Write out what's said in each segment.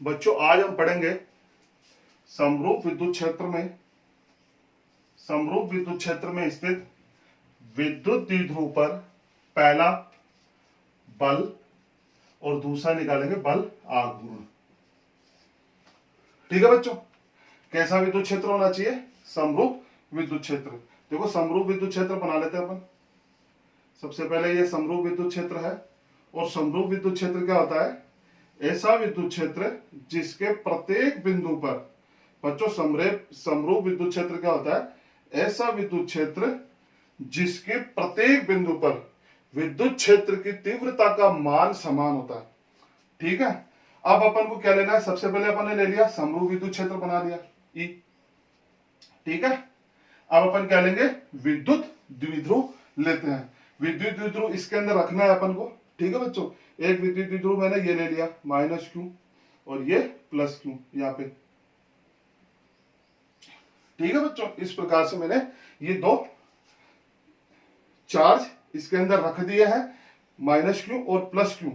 बच्चों आज हम पढ़ेंगे समरूप विद्युत क्षेत्र में स्थित विद्युत द्विध्रुव पर पहला बल और दूसरा निकालेंगे बल आघूर्ण। ठीक है बच्चों, कैसा विद्युत क्षेत्र होना चाहिए? समरूप विद्युत क्षेत्र। देखो समरूप विद्युत क्षेत्र बना लेते हैं अपन। सबसे पहले ये समरूप विद्युत क्षेत्र है और समरूप विद्युत क्षेत्र क्या होता है? ऐसा विद्युत क्षेत्र जिसके प्रत्येक बिंदु पर, बच्चों समरूप विद्युत क्षेत्र क्या होता है? ऐसा विद्युत क्षेत्र जिसके प्रत्येक बिंदु पर विद्युत क्षेत्र की तीव्रता का मान समान होता है। ठीक है, अब अपन को क्या लेना है? सबसे पहले अपन ने ले लिया समरूप विद्युत क्षेत्र बना लिया ई। ठीक है, अब अपन क्या लेंगे? विद्युत द्विध्रुव लेते हैं। विद्युत द्विध्रुव इसके अंदर रखना है अपन को। ठीक है बच्चों, एक विद्युत द्विध्रुव मैंने ये ले लिया -q और ये +q यहाँ पे। ठीक है बच्चों, इस प्रकार से मैंने ये दो चार्ज इसके अंदर रख दिए हैं, -q और +q।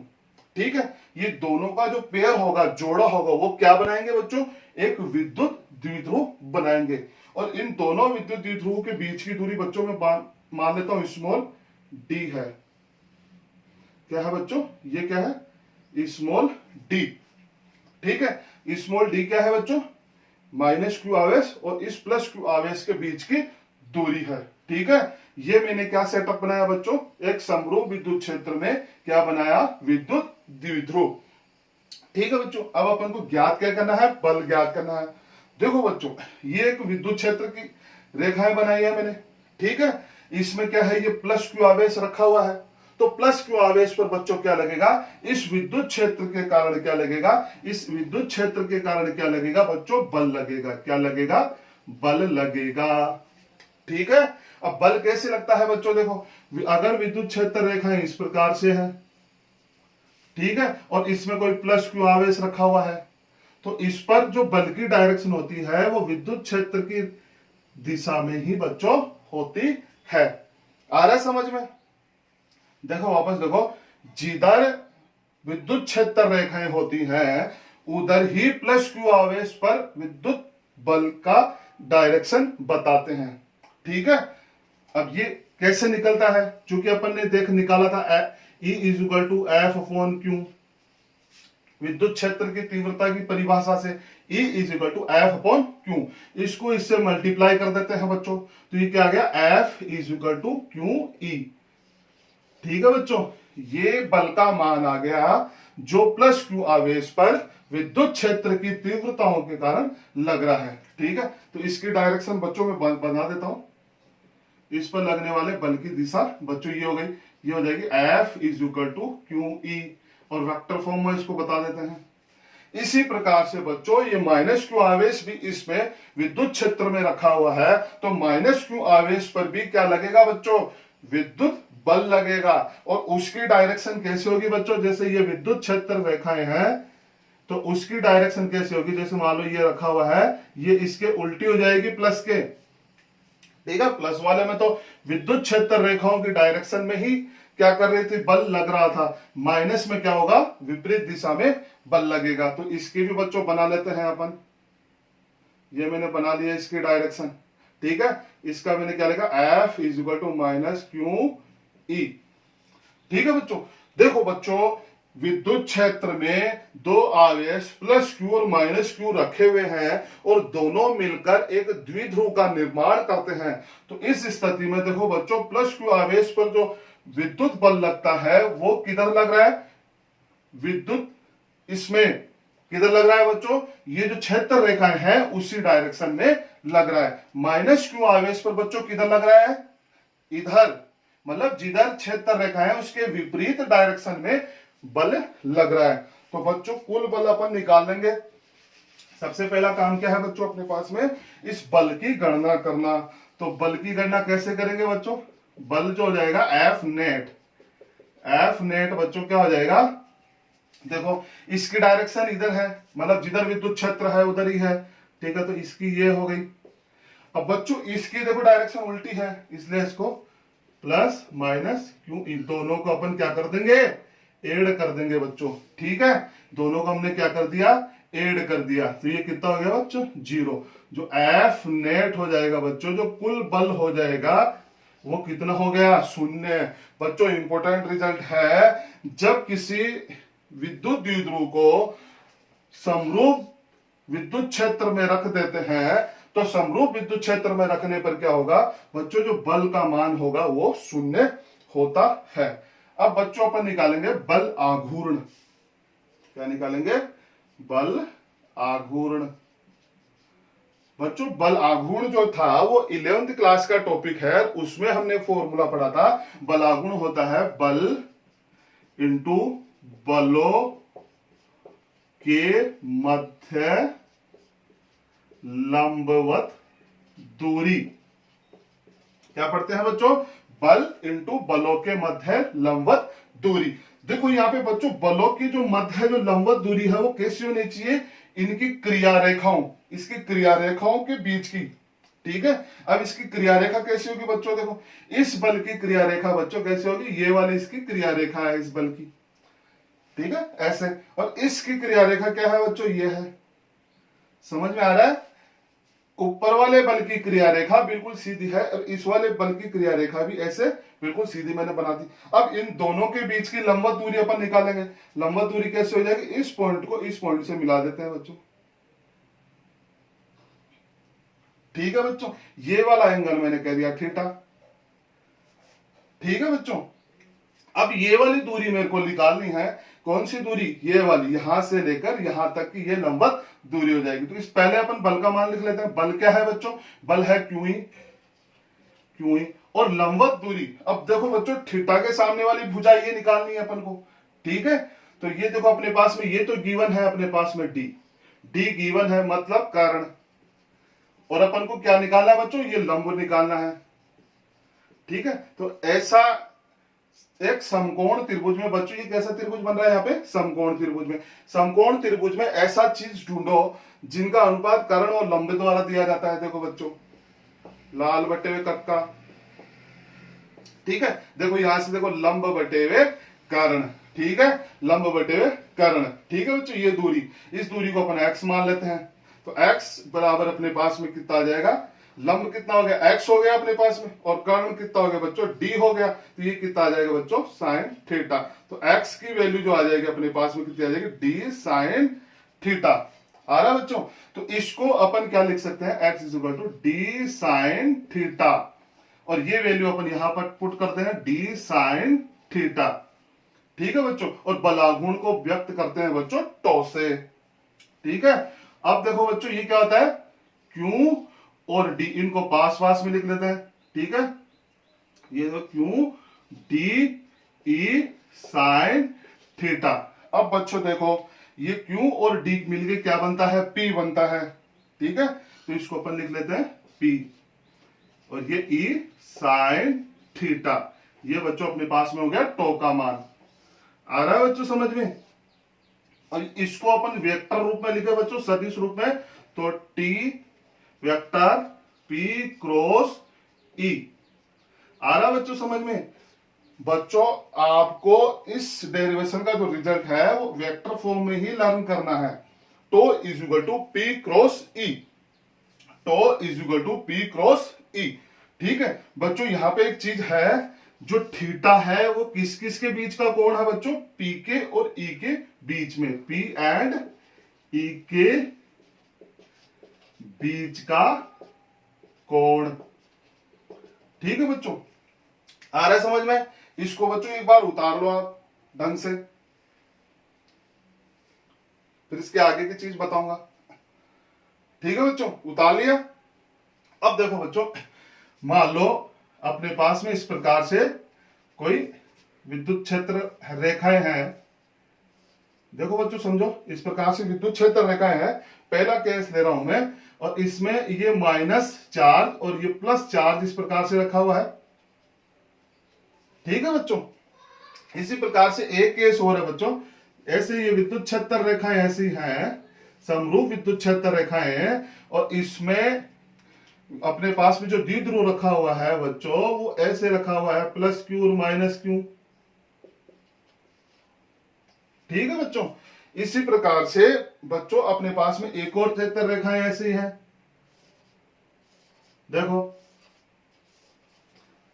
ठीक है, ये दोनों का जो पेयर होगा, जोड़ा होगा, वो क्या बनाएंगे बच्चों? एक विद्युत द्विध्रुव बनाएंगे। और इन दोनों विद्युत द्विध्रुव के बीच की दूरी बच्चों में मान लेता हूं स्मॉल d है। क्या है बच्चों? ये क्या है? Small d। ठीक है, स्मॉल d क्या है बच्चों? -q आवेश और इस +q आवेश के बीच की दूरी है। ठीक है, ये मैंने क्या सेटअप बनाया बच्चों? एक समरूप विद्युत क्षेत्र में क्या बनाया? विद्युत द्विध्रुव। ठीक है बच्चों, अब अपन को ज्ञात क्या करना है? बल ज्ञात करना है। देखो बच्चों, ये एक विद्युत क्षेत्र की रेखाएं बनाई है मैंने। ठीक है, इसमें क्या है? ये +q आवेश रखा हुआ है। तो +q आवेश पर बच्चों क्या लगेगा? इस विद्युत क्षेत्र के कारण क्या लगेगा? इस विद्युत क्षेत्र के कारण क्या लगेगा बच्चों? बल लगेगा। क्या लगेगा? बल लगेगा। ठीक है, अब बल कैसे लगता है बच्चों? देखो, अगर विद्युत क्षेत्र रेखाएं इस प्रकार से है, ठीक है, और इसमें कोई +q आवेश रखा हुआ है, तो इस पर जो बल की डायरेक्शन होती है वो विद्युत क्षेत्र की दिशा में ही बच्चों होती है। आ रहा है समझ में? देखो वापस देखो, जिधर विद्युत क्षेत्र रेखाएं होती हैं उधर ही +q आवेश पर विद्युत बल का डायरेक्शन बताते हैं। ठीक है, अब ये कैसे निकलता है? चूंकि अपन ने निकाला था E = F/Q, विद्युत क्षेत्र की तीव्रता की परिभाषा से E = F/Q। इसको इससे मल्टीप्लाई कर देते हैं बच्चों, तो ये क्या आ गया? F = QE। ठीक है बच्चों, ये बल का मान आ गया जो +q आवेश पर विद्युत क्षेत्र की तीव्रताओं के कारण लग रहा है। ठीक है, तो इसकी डायरेक्शन बच्चों में बना देता हूं। इस पर लगने वाले बल की दिशा बच्चों ये हो गई, ये हो जाएगी F = QE, और वेक्टर फॉर्म में इसको बता देते हैं। इसी प्रकार से बच्चों ये -q आवेश भी इसमें विद्युत क्षेत्र में रखा हुआ है, तो -q आवेश पर भी क्या लगेगा बच्चों? विद्युत बल लगेगा। और उसकी डायरेक्शन कैसे होगी बच्चों? जैसे ये विद्युत क्षेत्र रेखाएं हैं, तो उसकी डायरेक्शन कैसे होगी? जैसे मान लो ये रखा हुआ है, ये इसके उल्टी हो जाएगी प्लस के। ठीक है, प्लस वाले में तो विद्युत क्षेत्र रेखाओं की डायरेक्शन में ही क्या कर रही थी? बल लग रहा था। माइनस में क्या होगा? विपरीत दिशा में बल लगेगा। तो इसकी भी बच्चों बना लेते हैं अपन। ये मैंने बना लिया इसकी डायरेक्शन। ठीक है, इसका मैंने क्या लिखा? F = QE। ठीक है बच्चों, देखो बच्चों, विद्युत क्षेत्र में दो आवेश +q और -q रखे हुए हैं और दोनों मिलकर एक द्विध्रुव का निर्माण करते हैं। तो इस स्थिति में देखो बच्चों, +q आवेश पर जो विद्युत बल लगता है वो किधर लग रहा है? विद्युत इसमें किधर लग रहा है बच्चों? ये जो क्षेत्र रेखाएं हैं उसी डायरेक्शन में लग रहा है। -q आवेश पर बच्चों किधर लग रहा है? इधर, मतलब जिधर क्षेत्र रेखा है उसके विपरीत डायरेक्शन में बल लग रहा है। तो बच्चों कुल बल अपन निकाल लेंगे। सबसे पहला काम क्या है बच्चों अपने पास में? इस बल की गणना करना। तो बल की गणना कैसे करेंगे बच्चों? बल जो हो जाएगा F नेट बच्चों क्या हो जाएगा? देखो, इसकी डायरेक्शन इधर है, मतलब जिधर विद्युत क्षेत्र है उधर ही है। ठीक है, तो इसकी ये हो गई। अब बच्चों इसकी देखो डायरेक्शन उल्टी है, इसलिए इसको +-QE दोनों को अपन क्या कर देंगे? ऐड कर देंगे बच्चों। ठीक है, दोनों को हमने क्या कर दिया? ऐड कर दिया तो ये कितना हो गया बच्चों 0। जो एफ नेट हो जाएगा बच्चों, जो कुल बल हो जाएगा वो कितना हो गया 0। बच्चों इंपॉर्टेंट रिजल्ट है, जब किसी विद्युत द्विध्रुव को समरूप विद्युत क्षेत्र में रख देते हैं तो समरूप विद्युत क्षेत्र में रखने पर क्या होगा बच्चों, जो बल का मान होगा वो 0 होता है। अब बच्चों अपन निकालेंगे बल आघूर्ण। क्या निकालेंगे? बल आघूर्ण। बच्चों बल आघूर्ण जो था वो 11th क्लास का टॉपिक है, उसमें हमने फॉर्मूला पढ़ा था। बल आघूर्ण होता है बल इंटू बलों के मध्य लंबवत दूरी। क्या पढ़ते हैं बच्चों? बल इंटू बलों के मध्य लंबवत दूरी। देखो यहाँ पे बच्चों बलों की जो मध्य जो लंबवत दूरी है वो कैसी होनी चाहिए? इनकी क्रिया रेखाओं, इसकी क्रिया रेखाओं के बीच की। ठीक है, अब इसकी क्रिया रेखा कैसी होगी बच्चों? देखो इस बल की क्रिया रेखा बच्चों कैसी होगी? ये वाली इसकी क्रिया रेखा है इस बल की। ठीक है, ऐसे। और इसकी क्रिया रेखा क्या है बच्चों? ये है। समझ में आ रहा है? ऊपर वाले बल की क्रिया रेखा बिल्कुल सीधी है और इस वाले बल की क्रिया रेखा भी ऐसे बिल्कुल सीधी मैंने बना दी। अब इन दोनों के बीच की लंबवत दूरी अपन निकालेंगे। लंबवत दूरी कैसे हो जाएगी? इस पॉइंट को इस पॉइंट से मिला देते हैं बच्चों। ठीक है बच्चों, ये वाला एंगल मैंने कह दिया थीटा। ठीक है बच्चों, अब ये वाली दूरी मेरे को निकालनी है। कौन सी दूरी? ये वाली, यहां से लेकर यहां तक की ये लंबवत दूरी हो जाएगी। तो इस पहले अपन बल का मान लिख लेते हैं। बल क्या है बच्चों? बल है क्यूई। क्यूई और लंबवत दूरी। अब देखो बच्चों थीटा के सामने वाली भुजा ये निकालनी है अपन को। ठीक है, तो ये देखो अपने पास में ये तो गिवन है अपने पास में डी। डी गिवन है मतलब कारण। और अपन को क्या निकालना है बच्चों? ये लंब निकालना है। ठीक है, तो ऐसा एक समकोण त्रिभुज में बच्चों, ये कैसा त्रिभुज बन रहा है यहाँ पे? समकोण त्रिभुज में। समकोण त्रिभुज में ऐसा चीज ढूंढो जिनका अनुपात कर्ण और लंब द्वारा दिया जाता है। देखो बच्चों लाल बटे हुए कक्का। ठीक है, देखो यहां से देखो लंब बटे हुए कर्ण। ठीक है, लंब बटे हुए कर्ण। ठीक है बच्चों, ये दूरी, इस दूरी को अपन x मान लेते हैं। तो x बराबर अपने पास में कितना आ जाएगा? लंब कितना हो गया? x हो गया अपने पास में, और कर्ण कितना हो गया बच्चों? d हो गया। तो ये कितना आ जाएगा बच्चों? Sine theta. तो x की वैल्यू जो आ जाएगी अपने पास में कितनी आ जाएगी? d sine theta. आ रहा है बच्चों? तो इसको अपन क्या लिख सकते हैं? x is equal to d sine theta, और ये वैल्यू अपन यहां पर पुट करते हैं d साइन थीटा। ठीक है बच्चों, और बलागुण को व्यक्त करते हैं बच्चों टो से। ठीक है, अब देखो बच्चों ये क्या होता है? Q और D, इनको पास पास में लिख लेते हैं। ठीक है, ये तो Q D E sine theta. अब बच्चों देखो ये Q और D मिलके क्या बनता है? P बनता है। ठीक है, तो इसको अपन लिख लेते हैं P, और ये E साइन थीटा। ये बच्चों अपने पास में हो गया टो का मान। आ रहा है बच्चों समझ में? और इसको अपन वेक्टर रूप में लिखे बच्चों, सदिश रूप में। तो T vector P cross E। आ रहा बच्चों समझ में? बच्चों आपको इस डेरिवेशन का जो रिजल्ट है वो वेक्टर फॉर्म में ही लर्न करना है। Tau is equal to P cross E। Tau is equal to P cross E। ठीक है बच्चों, यहां पे एक चीज है, जो थीटा है वो किस किस के बीच का कोण है बच्चों? P के और E के बीच में। P एंड E के बीच का कोण। ठीक है बच्चों, आ रहा है समझ में? इसको बच्चों एक बार उतार लो आप ढंग से, फिर इसके आगे की चीज बताऊंगा। ठीक है बच्चों, उतार लिया? अब देखो बच्चों, मान लो अपने पास में इस प्रकार से कोई विद्युत क्षेत्र रेखाएं हैं। देखो बच्चों समझो, इस प्रकार से विद्युत क्षेत्र रेखाएं हैं। पहला केस ले रहा हूं मैं, और इसमें ये माइनस चार्ज और ये प्लस चार्ज इस प्रकार से रखा हुआ है। ठीक है बच्चों, इसी प्रकार से एक केस हो रहा है बच्चों, ऐसे ये विद्युत क्षेत्र रेखाएं ऐसी हैं, समरूप विद्युत क्षेत्र रेखाएं हैं, और इसमें अपने पास में जो द्विध्रुव रखा हुआ है बच्चों वो ऐसे रखा हुआ है, प्लस Q और माइनस Q। ठीक है बच्चों, इसी प्रकार से बच्चों अपने पास में एक और क्षेत्र रेखाएं ऐसी है, देखो,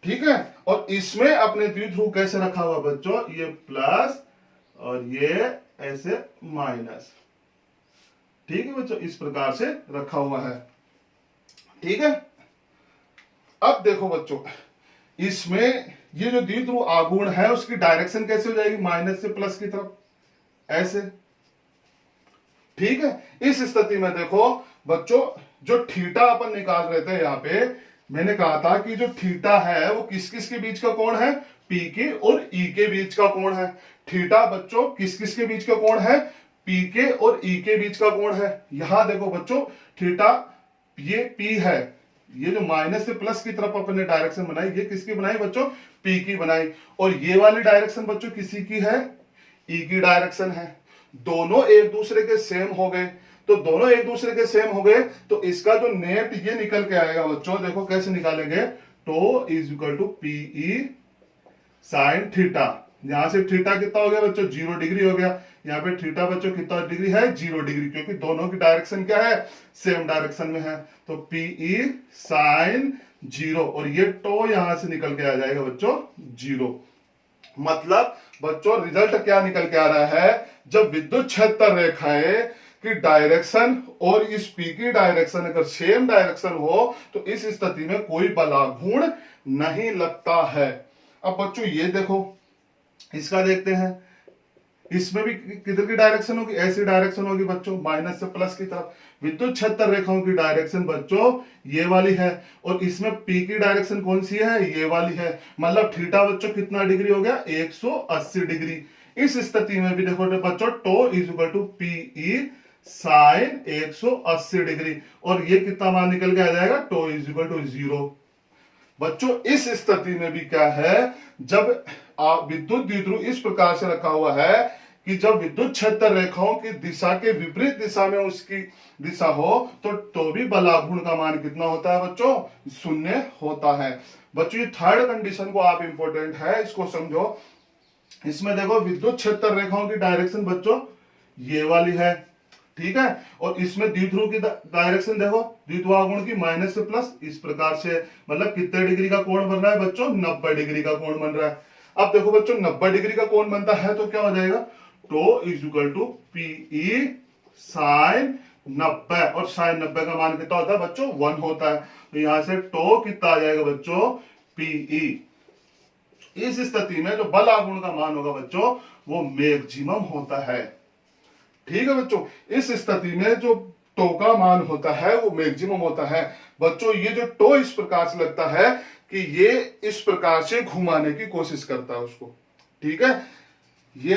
ठीक है। और इसमें अपने द्विध्रुव कैसे रखा हुआ बच्चों, ये प्लस और ये ऐसे माइनस, ठीक है बच्चों, इस प्रकार से रखा हुआ है, ठीक है। अब देखो बच्चों, इसमें ये जो द्विध्रुव आघूर्ण है उसकी डायरेक्शन कैसे हो जाएगी, माइनस से प्लस की तरफ, ऐसे, ठीक है। इस स्थिति में देखो बच्चों, जो थीटा अपन निकाल रहे थे यहां पे, मैंने कहा था कि जो थीटा है वो किस किस के बीच का कोण है, पी के और ई के बीच का कोण है। थीटा बच्चों किस किस के बीच का कोण है, पी के और ई के बीच का कोण है। यहां देखो बच्चों, थीटा ये पी है, ये जो माइनस से प्लस की तरफ अपन ने डायरेक्शन बनाई, ये किसकी बनाई बच्चों, पी की बनाई। और ये वाली डायरेक्शन बच्चों किसी की है, ई की डायरेक्शन है। दोनों एक दूसरे के सेम हो गए, तो दोनों एक दूसरे के सेम हो गए, तो इसका जो नेट ये निकल के आएगा बच्चों, देखो कैसे निकालेंगे, tau is equal to P E sine theta. यहां से थीटा कितना हो गया बच्चों, 0 डिग्री हो गया। यहाँ पे थीटा बच्चों कितना डिग्री है, 0 डिग्री, क्योंकि दोनों की डायरेक्शन क्या है, सेम डायरेक्शन में है। तो पीई साइन 0, और ये टो यहां से निकल के आ जाएगा बच्चों 0। मतलब बच्चों रिजल्ट क्या निकल के आ रहा है, जब विद्युत क्षेत्र रेखाएं की डायरेक्शन और इस पी की डायरेक्शन अगर सेम डायरेक्शन हो तो इस स्थिति में कोई बलाघूर्ण नहीं लगता है। अब बच्चों ये देखो, इसका देखते हैं, इसमें भी किधर की डायरेक्शन होगी, ऐसी डायरेक्शन होगी बच्चों, माइनस से प्लस की तरफ। विद्युत क्षेत्र रेखाओं की डायरेक्शन बच्चों ये वाली है, और इसमें पी की डायरेक्शन कौन सी है, ये वाली है। मतलब थीटा बच्चों कितना डिग्री हो गया, 180 डिग्री। इस स्थिति में भी देखो बच्चों, tau is equal to P E sine 180 degree, और ये कितना मान निकल के आ जाएगा, टो इज इक्वल टू 0। बच्चों इस स्थिति में भी क्या है, जब विद्युत द्विध्रुव इस प्रकार से रखा हुआ है कि जब विद्युत क्षेत्र रेखाओं की दिशा के विपरीत दिशा में उसकी दिशा हो तो भी बलाघूर्ण का मान कितना होता है बच्चों, 0 होता है। बच्चों ये थर्ड कंडीशन को आप इंपॉर्टेंट है, इसको समझो। इसमें देखो विद्युत क्षेत्र रेखाओं की डायरेक्शन बच्चों ये वाली है, ठीक है। और इसमें द्विध्रुव की डायरेक्शन देखो, द्विध्रुवाघूर्ण की माइनस से प्लस, इस प्रकार से, मतलब कितने डिग्री का कोण बन रहा है बच्चों, 90 डिग्री का कोण बन रहा है। अब देखो बच्चों 90 डिग्री का कोण बनता है तो क्या हो जाएगा, tau is equal to P E sine 90, और साइन 90 का मान कितना होता है बच्चों, 1 होता है। तो यहां से टो कितना आ जाएगा बच्चों, पीई। इस स्थिति में जो बल आघूर्ण का मान होगा बच्चों वो मैक्सिमम होता है, ठीक है बच्चों। इस स्थिति में जो टो का मान होता है वो मैक्सिमम होता है। बच्चों ये जो टो इस प्रकार से लगता है कि ये इस प्रकार से घुमाने की कोशिश करता है उसको, ठीक है। ये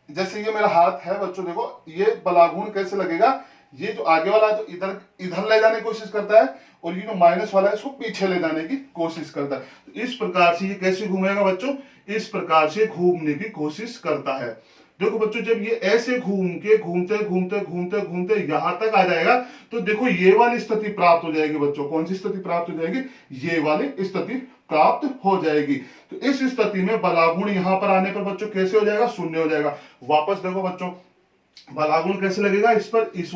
जैसे ये मेरा हाथ है बच्चों, देखो ये बलाघूर्ण कैसे लगेगा, ये जो आगे वाला जो इधर इधर ले जाने की कोशिश करता है, और ये जो माइनस वाला है इसको पीछे ले जाने की कोशिश करता है। तो इस प्रकार से ये कैसे घूमेगा बच्चों, इस प्रकार से घूमने की कोशिश करता है। देखो बच्चों जब ये ऐसे घूम के घूमते घूमते घूमते घूमते यहां तक आ जाएगा तो देखो ये वाली स्थिति प्राप्त हो जाएगी बच्चों। कौन सी स्थिति प्राप्त हो जाएगी, ये वाली स्थिति प्राप्त हो जाएगी। तो इस स्थिति में बलाघूर्ण यहां पर आने पर बच्चों कैसे हो जाएगा, 0 हो जाएगा। वापस देखो बच्चों बलाघूर्ण कैसे लगेगा, इस पर इस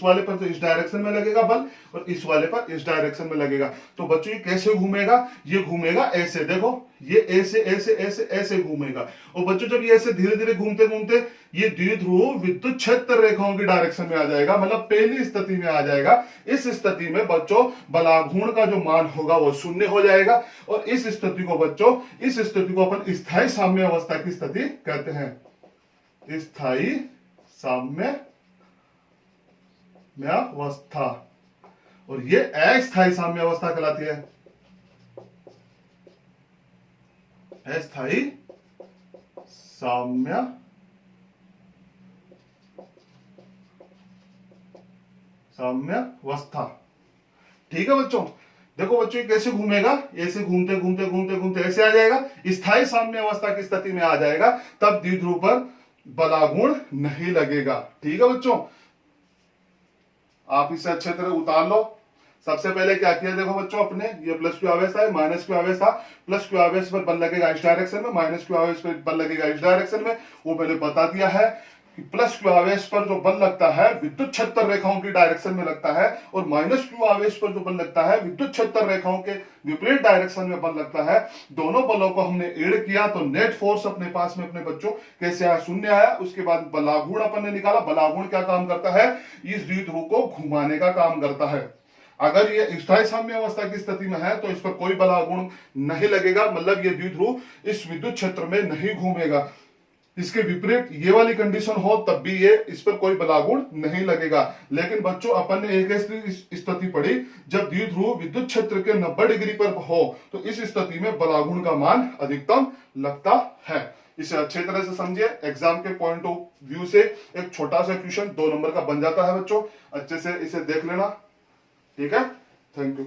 वाले पर तो इस डायरेक्शन में लगेगा बल, और इस वाले पर इस डायरेक्शन में लगेगा। तो बच्चों ये कैसे घूमेगा, ये घूमेगा ऐसे, देखो ये ऐसे ऐसे ऐसे ऐसे घूमेगा। और बच्चों जब ये ऐसे धीरे धीरे घूमते घूमते ये द्विध्रुव विद्युत क्षेत्र रेखाओं की डायरेक्शन में आ जाएगा, मतलब पहली स्थिति में आ जाएगा। इस स्थिति में बच्चों बलाघूर्ण का जो मान होगा वो 0 हो जाएगा। और इस स्थिति को बच्चों, इस स्थिति को अपन स्थायी साम्य अवस्था की स्थिति कहते हैं, स्थायी साम्य अवस्था। और ये अस्थायी साम्य अवस्था कहलाती है, अस्थायी साम्य अवस्था, ठीक है बच्चों। देखो बच्चों कैसे घूमेगा, ऐसे घूमते घूमते घूमते घूमते ऐसे आ जाएगा, स्थायी साम्य अवस्था की स्थिति में आ जाएगा, तब द्विध्रुव पर बलाघूर्ण नहीं लगेगा, ठीक है बच्चों। आप इसे अच्छे तरह उतार लो। सबसे पहले क्या किया देखो बच्चों, अपने ये प्लस क्यू आवेश था, माइनस क्यू आवेश था। प्लस क्यू आवेश पर बल लगेगा इस डायरेक्शन में, माइनस क्यू आवेश पर बल लगेगा इस डायरेक्शन में। वो मैंने बता दिया है कि प्लस क्यू आवेश पर जो बल लगता है विद्युत क्षेत्र रेखाओं की डायरेक्शन में लगता है, और माइनस क्यू आवेश पर जो बल लगता है विद्युत क्षेत्र रेखाओं के विपरीत डायरेक्शन में बल लगता है। दोनों बलों को हमने ऐड किया तो नेट फोर्स अपने पास में अपने बच्चों कैसे आया, शून्य आया। उसके बाद बलागुण अपन ने निकाला। बलागुण क्या काम करता है, इस द्विध्रुव को घुमाने का काम करता है। अगर ये स्थायी साम्य अवस्था की स्थिति में है तो इस पर कोई बलागुण नहीं लगेगा, मतलब ये द्विध्रुव इस विद्युत क्षेत्र में नहीं घूमेगा। इसके विपरीत ये वाली कंडीशन हो तब भी ये इस पर कोई बलागुण नहीं लगेगा। लेकिन बच्चों अपन ने एक ऐसी स्थिति पढ़ी जब द्विध्रुव विद्युत क्षेत्र के 90 डिग्री पर हो तो इस स्थिति में बलागुण का मान अधिकतम लगता है। इसे अच्छे तरह से समझिए, एग्जाम के पॉइंट ऑफ व्यू से एक छोटा सा क्वेश्चन 2 नंबर का बन जाता है बच्चों, अच्छे से इसे देख लेना। ठीक है, थैंक यू।